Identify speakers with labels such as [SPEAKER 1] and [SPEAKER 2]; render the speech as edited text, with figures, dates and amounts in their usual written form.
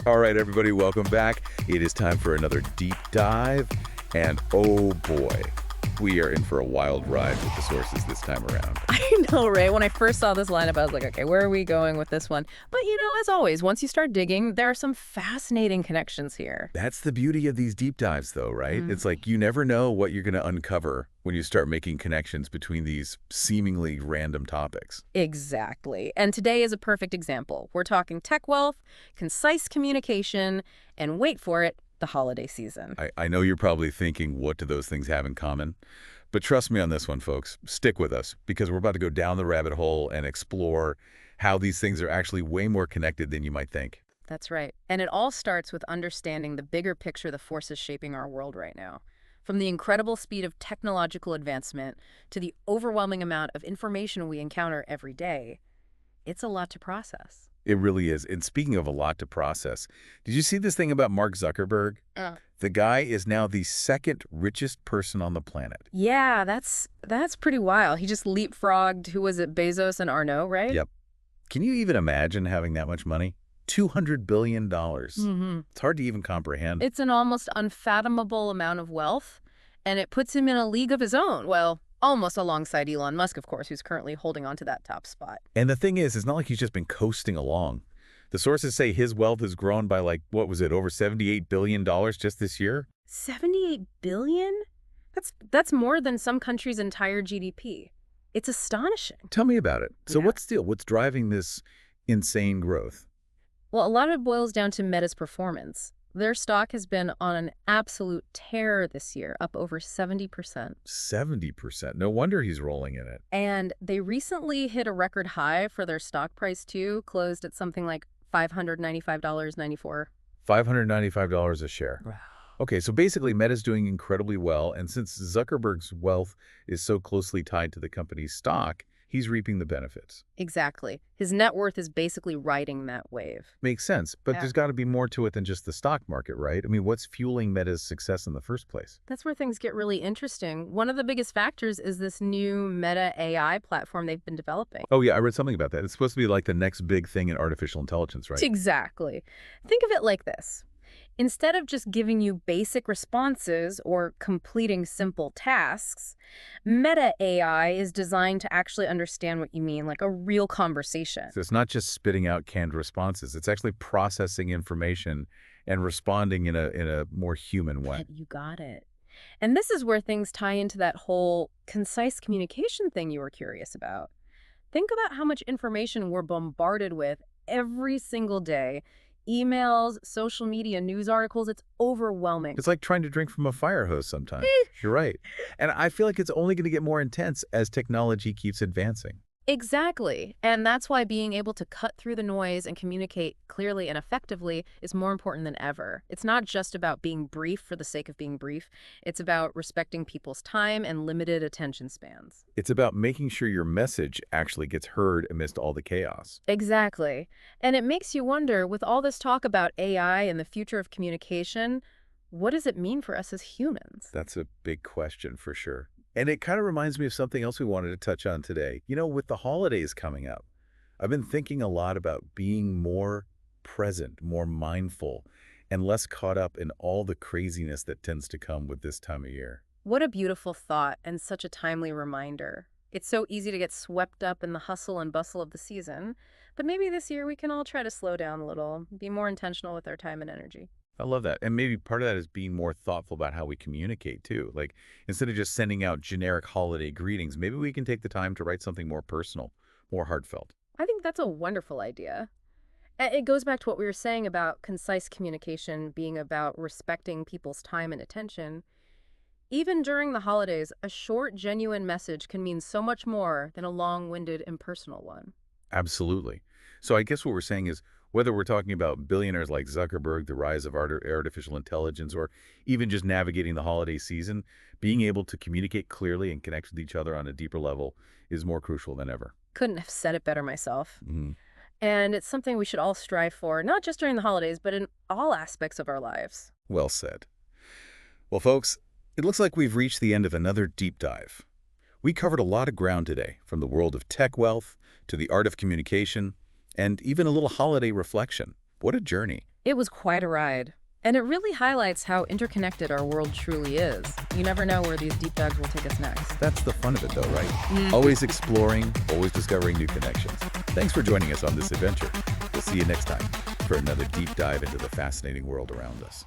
[SPEAKER 1] All right, everybody, welcome back. It is time for another deep dive. And oh boy, we are in for a wild ride with the sources this time around.
[SPEAKER 2] I know, right? When I first saw this lineup, I was like, okay, where are we going with this one? But, as always, once you start digging, there are some fascinating connections here.
[SPEAKER 1] That's the beauty of these deep dives, though, right? It's like you never know what you're going to uncover when you start making connections between these seemingly random topics.
[SPEAKER 2] Exactly. And today is a perfect example. We're talking tech wealth, concise communication, and wait for it, the holiday season.
[SPEAKER 1] I know you're probably thinking, what do those things have in common? But trust me on this one, folks. Stick with us, because we're about to go down the rabbit hole and explore how these things are actually way more connected than you might think.
[SPEAKER 2] That's right. And it all starts with understanding the bigger picture, the forces shaping our world right now. From the incredible speed of technological advancement to the overwhelming amount of information we encounter every day, it's a lot to process.
[SPEAKER 1] It really is. And speaking of a lot to process, did you see this thing about Mark Zuckerberg? The guy is now the second richest person on the planet.
[SPEAKER 2] Yeah, that's pretty wild. He just leapfrogged, who was it, Bezos and Arnault, right?
[SPEAKER 1] Yep. Can you even imagine having that much money? $200 billion. It's hard to even comprehend.
[SPEAKER 2] It's an almost unfathomable amount of wealth, and it puts him in a league of his own. Well, almost alongside Elon Musk, of course, who's currently holding on to that top spot.
[SPEAKER 1] And the thing is, it's not like he's just been coasting along. The sources say his wealth has grown by what was it, over $78 billion just this year?
[SPEAKER 2] 78 billion? That's more than some countries' entire GDP. It's astonishing.
[SPEAKER 1] Tell me about it. So
[SPEAKER 2] Yeah.
[SPEAKER 1] what's driving this insane growth?
[SPEAKER 2] Well, a lot of it boils down to Meta's performance. Their stock has been on an absolute tear this year, up over 70%.
[SPEAKER 1] 70%. No wonder he's rolling in it.
[SPEAKER 2] And they recently hit a record high for their stock price, too, closed at something like $595.94.
[SPEAKER 1] $595 a share.
[SPEAKER 2] Wow.
[SPEAKER 1] Okay, so basically Meta's doing incredibly well, and since Zuckerberg's wealth is so closely tied to the company's stock, he's reaping the benefits.
[SPEAKER 2] Exactly. His net worth is basically riding that wave.
[SPEAKER 1] Makes sense, but
[SPEAKER 2] Yeah.
[SPEAKER 1] there's got to be more to it than just the stock market, right? I mean, what's fueling Meta's success in the first place?
[SPEAKER 2] That's where things get really interesting. One of the biggest factors is this new Meta AI platform they've been developing.
[SPEAKER 1] Oh, yeah, I read something about that. It's supposed to be like the next big thing in artificial intelligence, right?
[SPEAKER 2] Exactly. Think of it like this. Instead of just giving you basic responses or completing simple tasks, Meta AI is designed to actually understand what you mean, like a real conversation.
[SPEAKER 1] So it's not just spitting out canned responses. It's actually processing information and responding in a more human way.
[SPEAKER 2] You got it. And this is where things tie into that whole concise communication thing you were curious about. Think about how much information we're bombarded with every single day. Emails, social media, news articles, it's overwhelming.
[SPEAKER 1] It's like trying to drink from a fire hose sometimes. You're right. And I feel like it's only going to get more intense as technology keeps advancing.
[SPEAKER 2] Exactly. And that's why being able to cut through the noise and communicate clearly and effectively is more important than ever. It's not just about being brief for the sake of being brief. It's about respecting people's time and limited attention spans.
[SPEAKER 1] It's about making sure your message actually gets heard amidst all the chaos.
[SPEAKER 2] Exactly. And it makes you wonder, with all this talk about AI and the future of communication, what does it mean for us as humans?
[SPEAKER 1] That's a big question for sure. And it kind of reminds me of something else we wanted to touch on today. With the holidays coming up, I've been thinking a lot about being more present, more mindful, and less caught up in all the craziness that tends to come with this time of year.
[SPEAKER 2] What a beautiful thought and such a timely reminder. It's so easy to get swept up in the hustle and bustle of the season, but maybe this year we can all try to slow down a little, be more intentional with our time and energy.
[SPEAKER 1] I love that. And maybe part of that is being more thoughtful about how we communicate, too. Like, instead of just sending out generic holiday greetings, maybe we can take the time to write something more personal, more heartfelt.
[SPEAKER 2] I think that's a wonderful idea. It goes back to what we were saying about concise communication being about respecting people's time and attention. Even during the holidays, a short, genuine message can mean so much more than a long-winded, impersonal one.
[SPEAKER 1] Absolutely. So I guess what we're saying is, whether we're talking about billionaires like Zuckerberg, the rise of artificial intelligence, or even just navigating the holiday season, being able to communicate clearly and connect with each other on a deeper level is more crucial than ever.
[SPEAKER 2] Couldn't have said it better myself.
[SPEAKER 1] Mm-hmm.
[SPEAKER 2] And it's something we should all strive for, not just during the holidays, but in all aspects of our lives.
[SPEAKER 1] Well said. Well, folks, it looks like we've reached the end of another deep dive. We covered a lot of ground today, from the world of tech wealth to the art of communication, and even a little holiday reflection. What a journey.
[SPEAKER 2] It was quite a ride. And it really highlights how interconnected our world truly is. You never know where these deep dives will take us next.
[SPEAKER 1] That's the fun of it, though, right? Always exploring, always discovering new connections. Thanks for joining us on this adventure. We'll see you next time for another deep dive into the fascinating world around us.